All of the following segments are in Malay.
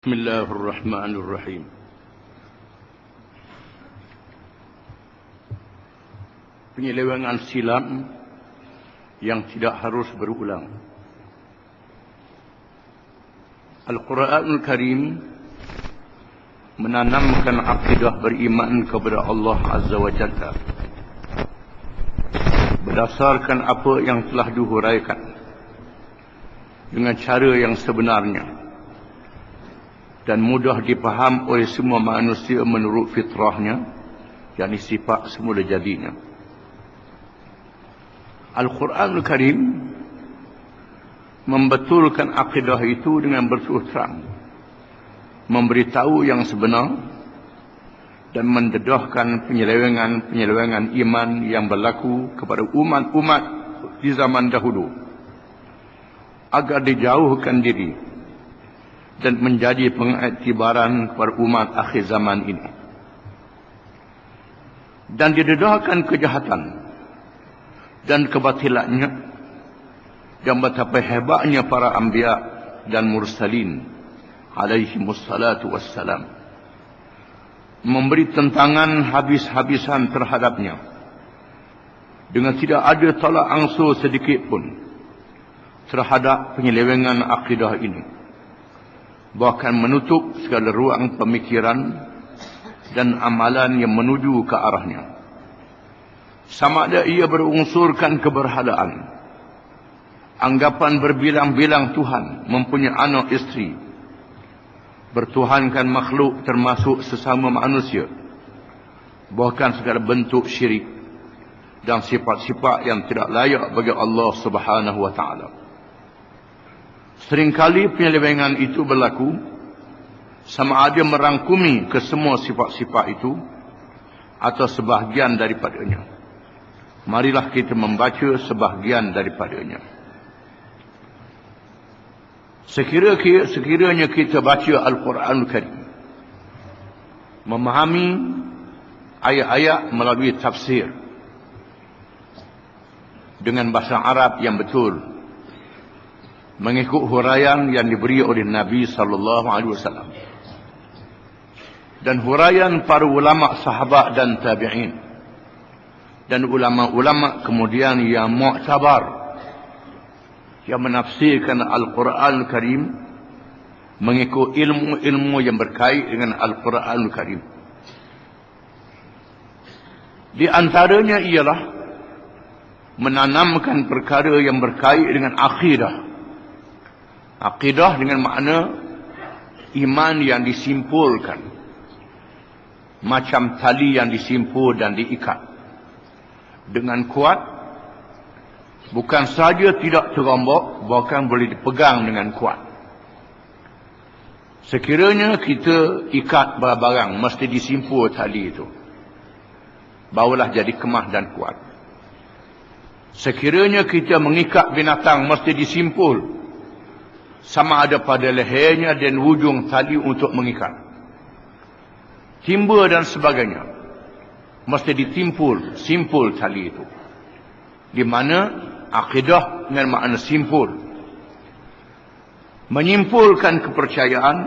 Bismillahirrahmanirrahim. Penyelewengan silam yang tidak harus berulang. Al-Quranul Karim menanamkan akidah beriman kepada Allah Azza wa Jalla berdasarkan apa yang telah dihuraikan dengan cara yang sebenarnya dan mudah dipaham oleh semua manusia menurut fitrahnya, yakni sifat semula jadinya. Al-Quranul Karim membetulkan akidah itu dengan berterus terang, memberitahu yang sebenar dan mendedahkan penyelewengan iman yang berlaku kepada umat-umat di zaman dahulu agar dijauhkan diri dan menjadi pengiktibaran kepada umat akhir zaman ini. Dan didedahkan kejahatan dan kebatilannya dan betapa hebatnya para anbiya dan mursalin alaihimussalatu wassalam, memberi tentangan habis-habisan terhadapnya dengan tidak ada tolak ansur sedikit pun terhadap penyelewengan akidah ini, bahkan menutup segala ruang pemikiran dan amalan yang menuju ke arahnya. Sama ada ia berunsurkan keberhalaan, anggapan berbilang-bilang Tuhan, mempunyai anak isteri, bertuhankan makhluk termasuk sesama manusia, bahkan segala bentuk syirik dan sifat-sifat yang tidak layak bagi Allah Subhanahu wa taala. Seringkali penyelewengan itu berlaku sama ada merangkumi ke semua sifat-sifat itu atau sebahagian daripadanya. Marilah kita membaca sebahagian daripadanya. Sekiranya kita baca Al-Quranul Karim, memahami ayat-ayat melalui tafsir dengan bahasa Arab yang betul, mengikut huraian yang diberi oleh Nabi sallallahu alaihi wasallam dan huraian para ulama sahabat dan tabi'in dan ulama-ulama kemudian yang mu'tabar yang menafsirkan Al-Quranul Karim mengikut ilmu-ilmu yang berkait dengan Al-Quranul Karim. Di antaranya ialah menanamkan perkara yang berkait dengan akidah. Akidah dengan makna iman yang disimpulkan, macam tali yang disimpul dan diikat dengan kuat, bukan saja tidak terombak, bahkan boleh dipegang dengan kuat. Sekiranya kita ikat barang, mesti disimpul tali itu, barulah jadi kemah dan kuat. Sekiranya kita mengikat binatang, mesti disimpul, sama ada pada lehernya dan hujung tali untuk mengikat. Timba dan sebagainya mesti simpul tali itu. Di mana akidah dengan makna simpul, menyimpulkan kepercayaan,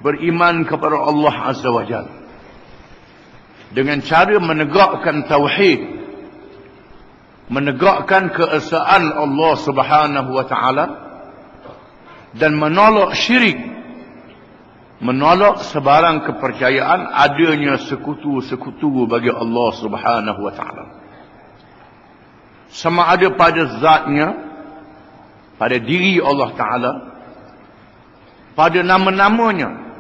beriman kepada Allah Azza wa Jalla dengan cara menegakkan tauhid, menegakkan keesaan Allah Subhanahu wa taala, dan menolak syirik, menolak sebarang kepercayaan adanya sekutu-sekutu bagi Allah Subhanahu wa taala, sama ada pada zatnya, pada diri Allah taala, pada nama-namanya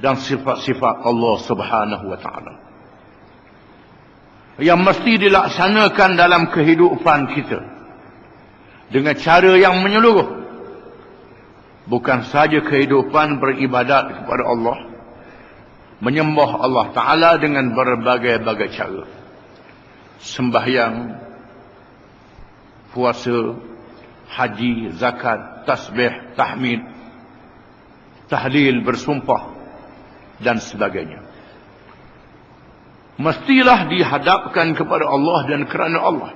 dan sifat-sifat Allah Subhanahu wa taala yang mesti dilaksanakan dalam kehidupan kita dengan cara yang menyeluruh. Bukan saja kehidupan beribadat kepada Allah, menyembah Allah Ta'ala dengan berbagai-bagai cara. Sembahyang, puasa, haji, zakat, tasbih, tahmid, tahlil, bersumpah dan sebagainya. Mestilah dihadapkan kepada Allah dan kerana Allah.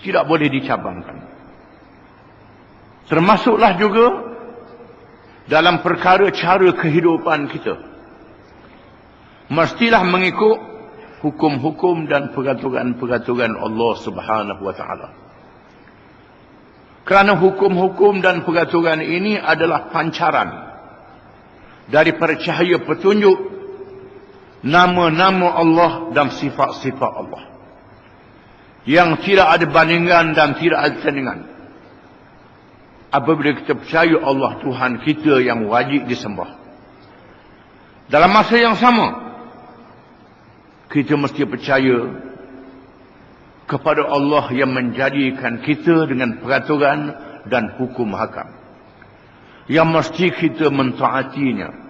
Tidak boleh dicabangkan. Termasuklah juga dalam perkara cara kehidupan kita, mestilah mengikut hukum-hukum dan peraturan-peraturan Allah Subhanahu wa taala. Kerana hukum-hukum dan peraturan ini adalah pancaran daripada cahaya petunjuk nama-nama Allah dan sifat-sifat Allah yang tidak ada bandingan dan tidak ada tandingan. Apabila kita percaya Allah Tuhan kita yang wajib disembah, dalam masa yang sama kita mesti percaya kepada Allah yang menjadikan kita dengan peraturan dan hukum hakam, yang mesti kita mentaatinya.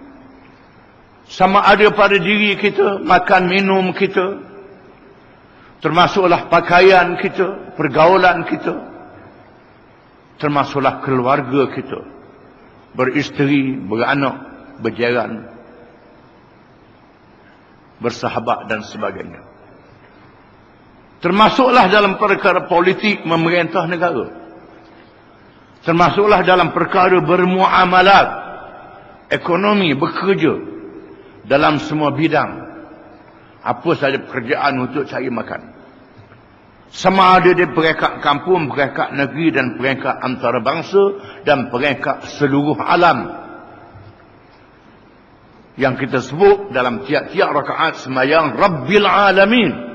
Sama ada pada diri kita, makan minum kita, termasuklah pakaian kita, pergaulan kita, termasuklah keluarga kita, beristeri, beranak, berjiran, bersahabat dan sebagainya. Termasuklah dalam perkara politik memerintah negara. Termasuklah dalam perkara bermuamalat, ekonomi, bekerja dalam semua bidang. Apa sahaja pekerjaan untuk cari makan. Sama ada di peringkat kampung, peringkat negeri dan peringkat antarabangsa dan peringkat seluruh alam. Yang kita sebut dalam tiap-tiap rakaat sembahyang Rabbil Alamin.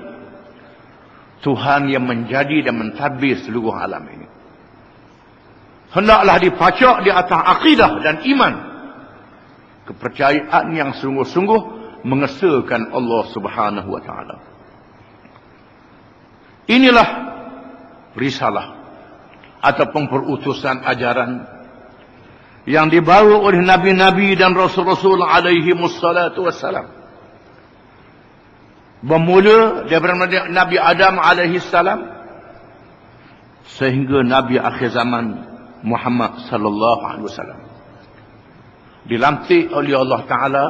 Tuhan yang menjadi dan mentadbir seluruh alam ini. Hendaklah dipacak di atas akidah dan iman. Kepercayaan yang sungguh-sungguh mengesahkan Allah Subhanahu wa taala. Inilah risalah ataupun perutusan ajaran yang dibawa oleh nabi-nabi dan rasul-rasul alaihi wassalatu wassalam. Bermula daripada Nabi Adam alaihi salam sehingga Nabi akhir zaman Muhammad sallallahu alaihi wasallam. Dilantik oleh Allah Taala,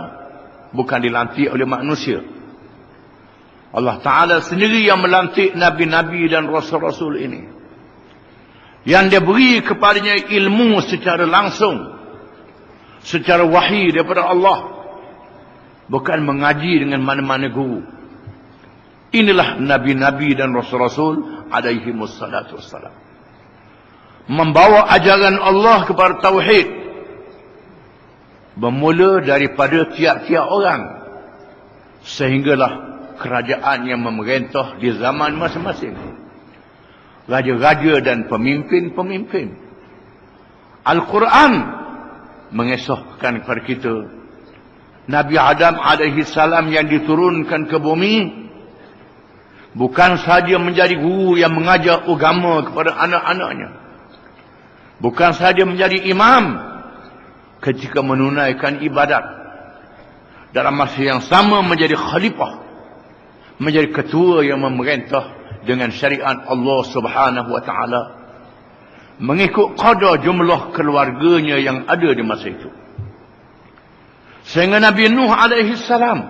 bukan dilantik oleh manusia. Allah Taala sendiri yang melantik nabi-nabi dan rasul-rasul ini. Yang dia beri kepadanya ilmu secara langsung, secara wahyu daripada Allah, bukan mengaji dengan mana-mana guru. Inilah nabi-nabi dan rasul-rasul alaihi wassalatu wassalam. Membawa ajaran Allah kepada tauhid. Bermula daripada tiap-tiap orang. Sehinggalah kerajaan yang memerintah di zaman masing-masing. Raja-raja dan pemimpin-pemimpin. Al-Quran mengesahkan kepada kita Nabi Adam alaihi salam yang diturunkan ke bumi bukan sahaja menjadi guru yang mengajar agama kepada anak-anaknya. Bukan sahaja menjadi imam ketika menunaikan ibadat. Dalam masa yang sama menjadi khalifah, menjadi ketua yang memerintah dengan syariat Allah Subhanahu wa taala, mengikut qada jumlah keluarganya yang ada di masa itu. Sehingga Nabi Nuh alaihi salam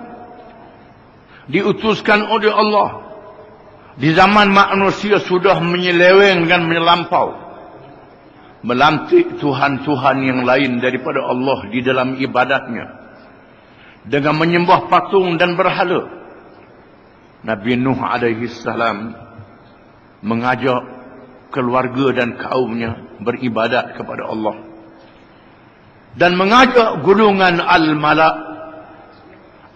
diutuskan oleh Allah di zaman manusia sudah menyeleweng dan melampau, melantik Tuhan-Tuhan yang lain daripada Allah di dalam ibadatnya dengan menyembah patung dan berhala. Nabi Nuh alaihi salam mengajak keluarga dan kaumnya beribadat kepada Allah dan mengajak golongan al-malak.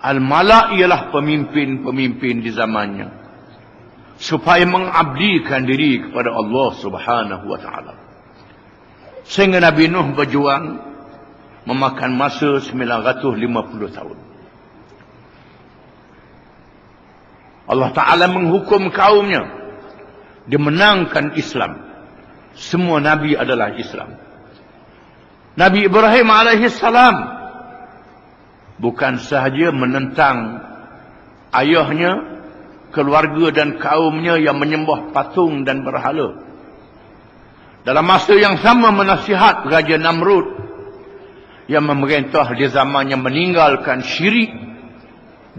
Al-malak ialah pemimpin-pemimpin di zamannya, supaya mengabdikan diri kepada Allah Subhanahu wa taala. Sehingga Nabi Nuh berjuang memakan masa 950 tahun. Allah Taala menghukum kaumnya, dimenangkan Islam. Semua nabi adalah Islam. Nabi Ibrahim alaihi salam bukan sahaja menentang ayahnya, keluarga dan kaumnya yang menyembah patung dan berhala. Dalam masa yang sama menasihat Raja Namrud yang memerintah di zamannya meninggalkan syirik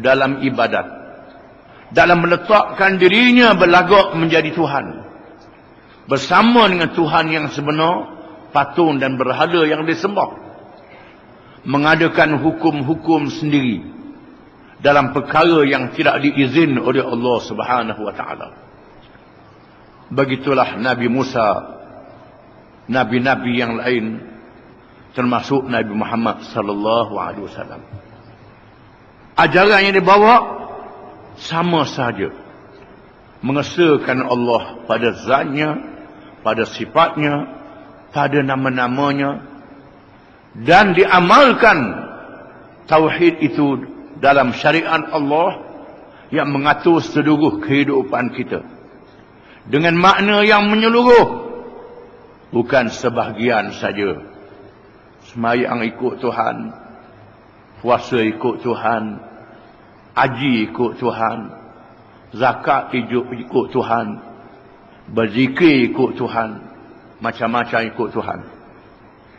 dalam ibadat, dalam meletakkan dirinya berlagak menjadi Tuhan bersama dengan Tuhan yang sebenar, patung dan berhala yang disembah. mengadakan hukum-hukum sendiri dalam perkara yang tidak diizin oleh Allah Subhanahu wa taala. Begitulah Nabi Musa, nabi-nabi yang lain, termasuk Nabi Muhammad sallallahu alaihi wasallam. Ajaran yang dibawa sama saja, mengesahkan Allah pada zatnya, pada sifatnya, pada nama-namanya, dan diamalkan tauhid itu dalam syariat Allah yang mengatur seluruh kehidupan kita dengan makna yang menyeluruh, bukan sebahagian saja. Sembahyang ikut Tuhan, puasa ikut Tuhan, haji ikut Tuhan, zakat ikut Tuhan, berzikir ikut Tuhan, macam-macam ikut Tuhan.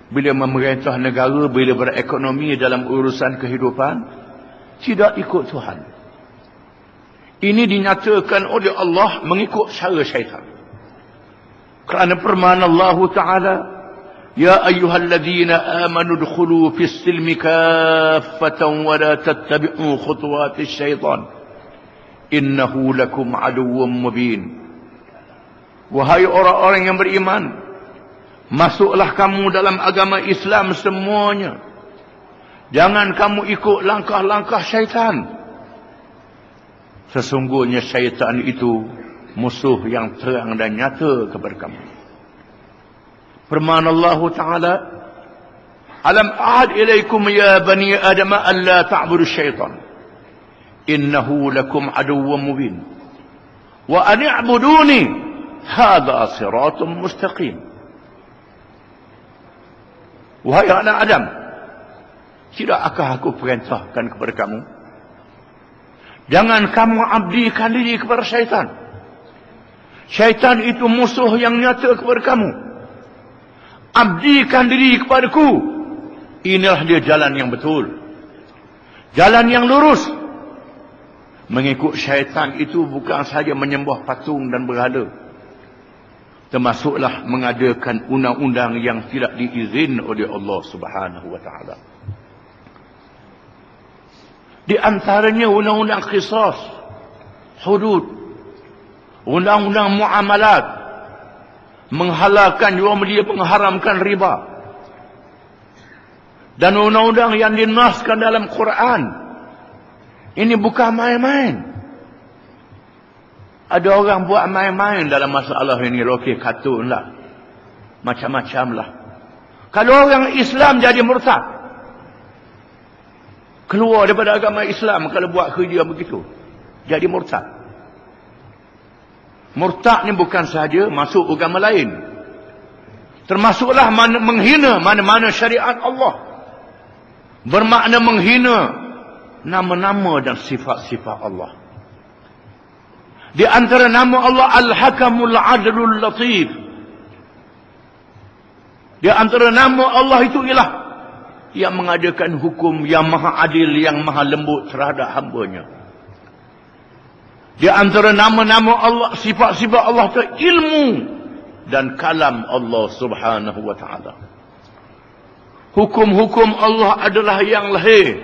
Bila memerintah negara, bila berekonomi dalam urusan kehidupan, tidak ikut Tuhan. Ini dinyatakan oleh Allah mengikut cara syaitan. Kerana firman Allah Ta'ala, Ya ayyuhalladzina amanu dukhulu fis silmi kaffatan wa la tattabi'u khutuwatis syaitan. Innahu lakum aduwwum mubin. Wahai orang-orang yang beriman, masuklah kamu dalam agama Islam semuanya. Jangan kamu ikut langkah-langkah syaitan. Sesungguhnya syaitan itu musuh yang terang dan nyata kepada kamu. Firman Allah Ta'ala, Alam ahad ilaikum ya bani Adam an la ta'budu syaitan. Innahu lakum aduwwun mubin. Wa an i'buduni hadha siratun mustaqim. Wahai anak Adam, tidakkah aku perintahkan kepada kamu, jangan kamu abdikan diri kepada syaitan. Syaitan itu musuh yang nyata kepada kamu. Abdikan diri kepadaku. Inilah dia jalan yang betul, jalan yang lurus. Mengikut syaitan itu bukan sahaja menyembah patung dan berhala, termasuklah mengadakan undang-undang yang tidak diizin oleh Allah Subhanahu wa taala. Di antaranya undang-undang qisas, hudud, undang-undang muamalat, menghalalkan jual beli, mengharamkan riba, dan undang-undang yang dinaskan dalam Quran. Ini bukan main-main. Ada orang buat main-main dalam masalah ini, rokeh katun lah, macam-macam lah. Kalau orang Islam jadi murtad, keluar daripada agama Islam kalau buat kerja begitu, jadi murtad. Murtad ni bukan sahaja masuk agama lain, termasuklah menghina mana-mana syariat Allah, bermakna menghina nama-nama dan sifat-sifat Allah. Di antara nama Allah Al-Hakamul Adlul Latif. Di antara nama Allah itu ialah yang mengadakan hukum, yang maha adil, yang maha lembut terhadap hamba-Nya. Di antara nama-nama Allah, sifat-sifat Allah itu ilmu dan kalam Allah Subhanahu wa taala. Hukum-hukum Allah adalah yang lahir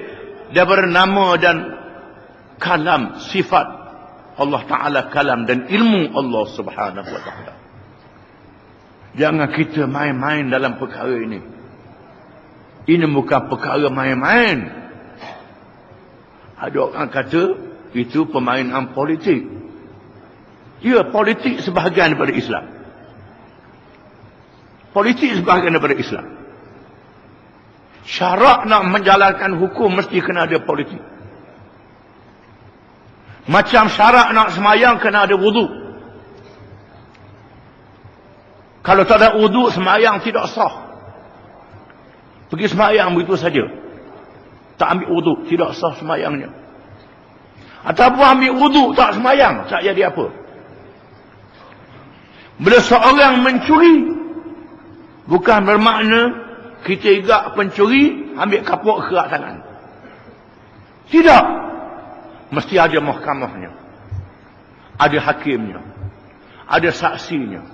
daripada nama dan kalam, sifat Allah Ta'ala, kalam dan ilmu Allah Subhanahu wa taala. Jangan kita main-main dalam perkara ini. Ini bukan perkara main-main. Ada orang kata itu permainan politik. Ya, politik sebahagian daripada Islam. Politik sebahagian daripada Islam. Syarak nak menjalankan hukum mesti kena ada politik. Macam syarak nak semayang kena ada wuduk. Kalau tak ada wuduk, semayang tidak sah. Pergi semayang begitu saja, tak ambil wuduk, tidak sah semayangnya. Ataupun ambil wuduk tak semayang, tak jadi apa. Bila seorang mencuri, bukan bermakna kita igak pencuri, ambil kapok kerak tangan. Tidak. Mesti ada mahkamahnya, ada hakimnya, ada saksinya.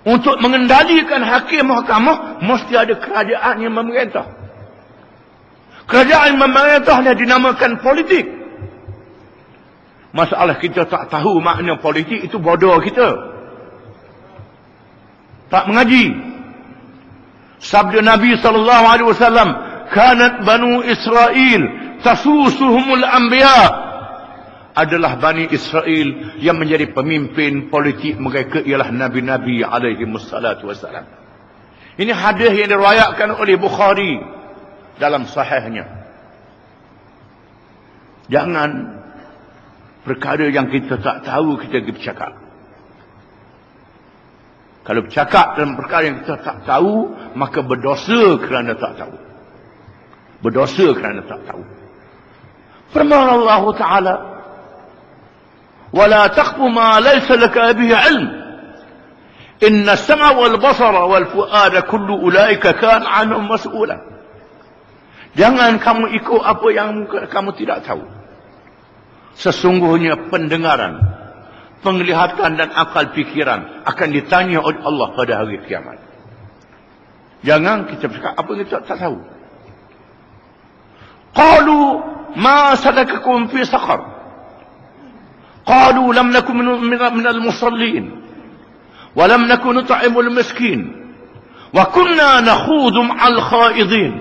Untuk mengendalikan hakim mahkamah, mesti ada kerajaan yang memerintah. Kerajaan memerintah dinamakan politik. Masalah kita tak tahu makna politik, itu bodoh kita. Tak mengaji. Sabda Nabi SAW, kanat Banu Israel tasusuhumul anbiya. Adalah Bani Israel yang menjadi pemimpin politik mereka ialah Nabi-Nabi alaihi wassalatu wassalam. Ini hadis yang diriwayatkan oleh Bukhari dalam sahihnya. Jangan perkara yang kita tak tahu kita pergi bercakap. Kalau bercakap dalam perkara yang kita tak tahu, maka berdosa kerana tak tahu. Berdosa kerana tak tahu. Firman Allah Ta'ala, وَلَا تَقْفُ مَا لَيْسَ لَكَ بِهِ عِلْمٍ إِنَّ السَّمْعَ وَالْبَصَرَ وَالْفُؤَادَ كُلُّ أُولَئِكَ كَانَ عَنْهُ مَسْئُولًا. Jangan kamu ikut apa yang kamu tidak tahu. Sesungguhnya pendengaran, penglihatan dan akal fikiran akan ditanya oleh Allah pada hari kiamat. Jangan kita bercakap apa kita tak tahu. Qalu ma salakakum fi saqar. قالوا لم نكن من المصلين ولم نكن نطعم المسكين وكنا نخوض مع الخائضين.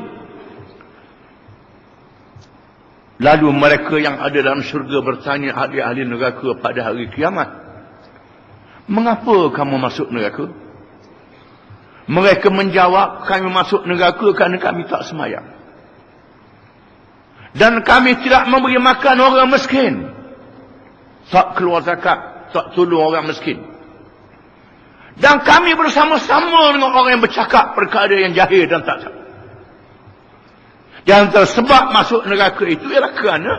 Lalu mereka yang ada dalam syurga bertanya ahli-ahli neraka pada hari kiamat, mengapa kamu masuk neraka? Mereka menjawab, kami masuk neraka kerana kami tak sembahyang dan kami tidak memberi makan orang miskin, tak keluar zakat, tak tolong orang miskin. Dan kami bersama-sama dengan orang yang bercakap perkara yang jahil dan tak tahu. Yang tersebab masuk neraka itu ialah kerana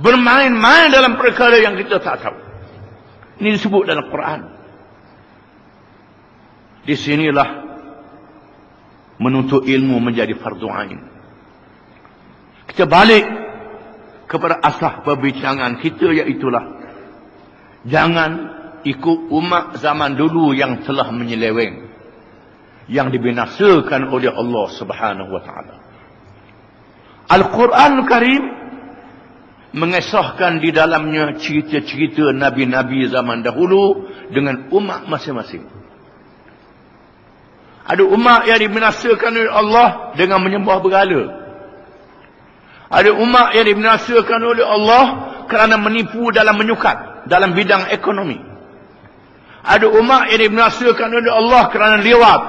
bermain-main dalam perkara yang kita tak tahu. Ini disebut dalam Quran. Di sinilah menuntut ilmu menjadi fardu ain. Kita balik kepada asas perbincangan kita, iaitulah jangan ikut umat zaman dulu yang telah menyeleweng, yang dibinasakan oleh Allah Subhanahu wa taala. Al-Quran Karim mengesahkan di dalamnya cerita-cerita nabi-nabi zaman dahulu dengan umat masing-masing. Ada umat yang dibinasakan oleh Allah dengan menyembah berhala. Ada umat yang dibinasakan oleh Allah kerana menipu dalam menyukat dalam bidang ekonomi. Ada umat yang dibinasakan oleh Allah kerana liwat.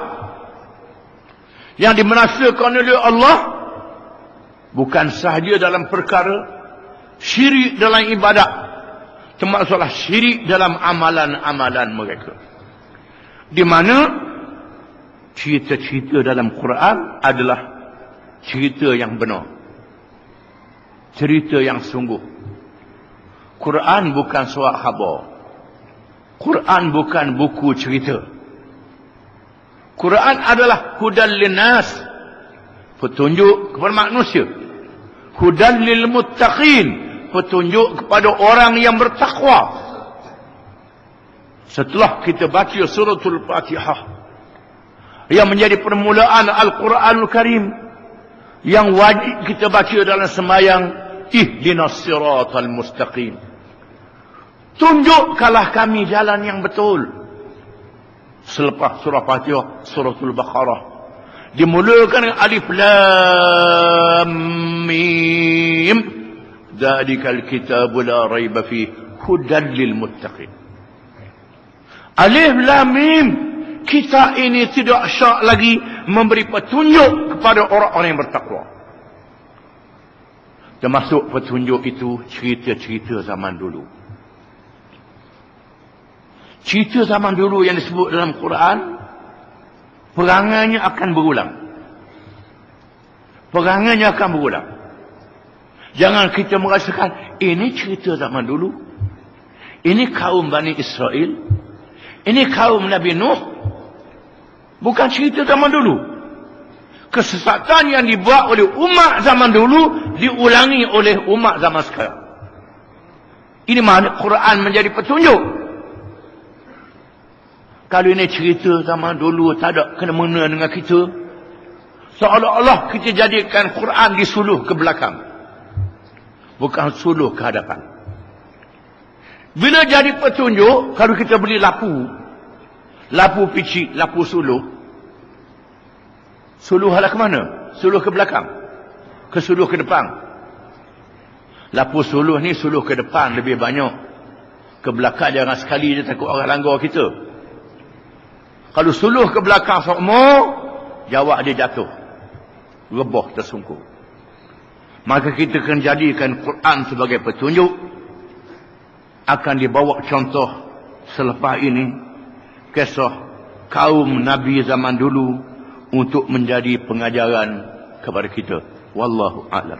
Yang dibinasakan oleh Allah bukan sahaja dalam perkara syirik dalam ibadat, termasuklah syirik dalam amalan-amalan mereka. Di mana cerita-cerita dalam Quran adalah cerita yang benar, cerita yang sungguh. Quran bukan surat khabar. Quran bukan buku cerita. Quran adalah hudan linnas, petunjuk kepada manusia. Hudan lil muttaqin, petunjuk kepada orang yang bertakwa. Setelah kita baca suratul Fatihah yang menjadi permulaan Al-Quranul Karim, yang wajib kita baca dalam sembahyang, ihdinas siratal mustaqim, tunjukkanlah kami jalan yang betul. Selepas surah Fatihah, suratul Baqarah dimulakan dengan alif lam mim, dzalikal kitabu la raiba fi hudan lil muttaqin. Alif lam mim, kita ini tidak syak lagi memberi petunjuk kepada orang-orang yang bertakwa. Termasuk petunjuk itu cerita-cerita zaman dulu. Cerita zaman dulu yang disebut dalam Quran, perangainya akan berulang. Perangainya akan berulang. Jangan kita merasakan ini cerita zaman dulu, ini kaum Bani Israel, ini kaum Nabi Nuh. Bukan cerita zaman dulu. Kesesatan yang dibuat oleh umat zaman dulu diulangi oleh umat zaman sekarang. Ini makna Quran menjadi petunjuk. Kalau ini cerita zaman dulu, tak ada kena-mena dengan kita. Seolah-olah kita jadikan Quran disuluh ke belakang. Bukan suluh ke hadapan. Bila jadi petunjuk, kalau kita beli lapu picik, lapu suluh. Suluh hala ke mana? Suluh ke belakang. Ke suluh ke depan. Lapu suluh ni suluh ke depan lebih banyak. Ke belakang jangan sekali dia takut orang langgar kita. Kalau suluh ke belakang semua, jawab dia jatuh. Rebah tersungkur. Maka kita akan jadikan Quran sebagai petunjuk. Akan dibawa contoh selepas ini. Kisah kaum Nabi zaman dulu. Untuk menjadi pengajaran kepada kita. Wallahu a'lam.